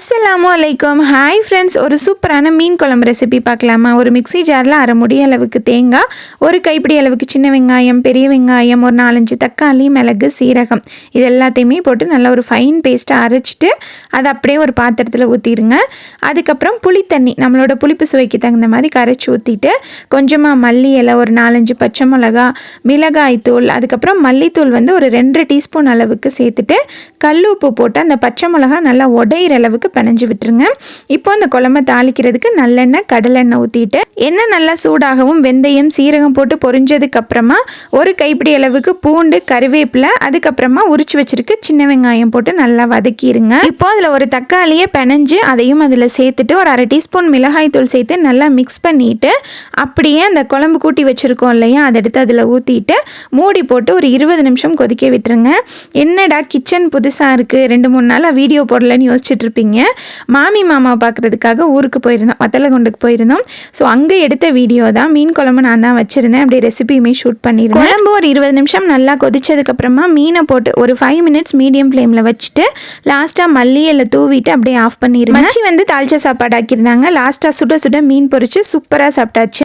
அஸ்ஸலாமு அலைக்கும். Hi friends, ஒரு சூப்பரான மீன் குழம்பு ரெசிபி பார்க்கலாமா? ஒரு மிக்ஸி ஜாரில் அரை முடி அளவுக்கு தேங்காய், ஒரு கைப்பிடி அளவுக்கு சின்ன வெங்காயம், பெரிய வெங்காயம், ஒரு 4-5 தக்காளி, மிளகு, சீரகம் இது எல்லாத்தையுமே போட்டு நல்லா ஒரு ஃபைன் பேஸ்ட்டாக அரைச்சிட்டு அதை அப்படியே ஒரு பாத்திரத்தில் ஊற்றிடுங்க. அதுக்கப்புறம் புளித்தண்ணி நம்மளோட புளிப்பு சுவைக்கு தகுந்த மாதிரி கரைச்சி ஊற்றிட்டு கொஞ்சமாக மல்லி இலை, ஒரு 4-5 பச்சை மிளகா, மிளகாய் தூள், அதுக்கப்புறம் மல்லித்தூள் வந்து ஒரு 2 டீஸ்பூன் அளவுக்கு சேர்த்துட்டு கல் உப்பு போட்டு அந்த பச்சை மிளகா நல்லா உடையிற அளவுக்கு பிணைஞ்சு விட்டுருங்க. இப்போ அந்த குழம்பை தாளிக்கிறதுக்கு நல்லெண்ணெய், கடலெண்ணெய் ஊற்றிட்டு எண்ணெய் நல்லா சூடாகவும் வெந்தயம், சீரகம் போட்டு பொரிஞ்சதுக்கு அப்புறமா ஒரு கைப்பிடி அளவுக்கு பூண்டு, கருவேப்பிலை, அதுக்கப்புறமா உரிச்சு வச்சிருக்க சின்ன வெங்காயம் போட்டு நல்லா வதக்கிடுங்க. இப்போ அதில் ஒரு தக்காளியை பிணைஞ்சு அதையும் அதில் சேர்த்துட்டு ஒரு 1/2 டீஸ்பூன் மிளகாய் தூள் சேர்த்து நல்லா மிக்ஸ் பண்ணிட்டு அப்படியே அந்த குழம்பு கூட்டி வச்சிருக்கோம் இல்லையா, அதை எடுத்து அதில் ஊற்றிட்டு மூடி போட்டு ஒரு 20 நிமிஷம் கொதிக்க விட்டுருங்க. என்னடா கிச்சன் புதுசாக இருக்குது, 2-3 நாளாக வீடியோ போடலன்னு யோசிச்சுட்டு இருப்பீங்க. மாமி மாமாவை பார்க்குறதுக்காக ஊருக்கு போயிருந்தோம், வத்தலகுண்டுக்கு போயிருந்தோம். ஸோ அங்கே எடுத்த வீடியோ தான். மீன் குழம்பு நான் தான் வச்சுருந்தேன், அப்படியே ரெசிபியுமே ஷூட் பண்ணியிருந்தேன். குழம்பு ஒரு 20 நிமிஷம் நல்லா கொதிச்சதுக்கப்புறமா மீனை போட்டு ஒரு 5 மினிட்ஸ் மீடியம் ஃப்ளேமில் வச்சுட்டு லாஸ்ட்டாக மல்லி இலை தூவிட்டு அப்படியே ஆஃப் பண்ணிடுங்க. மச்சி வந்து தாளிச்ச சாப்பாடு ஆக்கியிருந்தாங்க. லாஸ்ட்டாக சுட சுட மீன் பொரிச்சு சூப்பராக சாப்பிட்டாச்சு.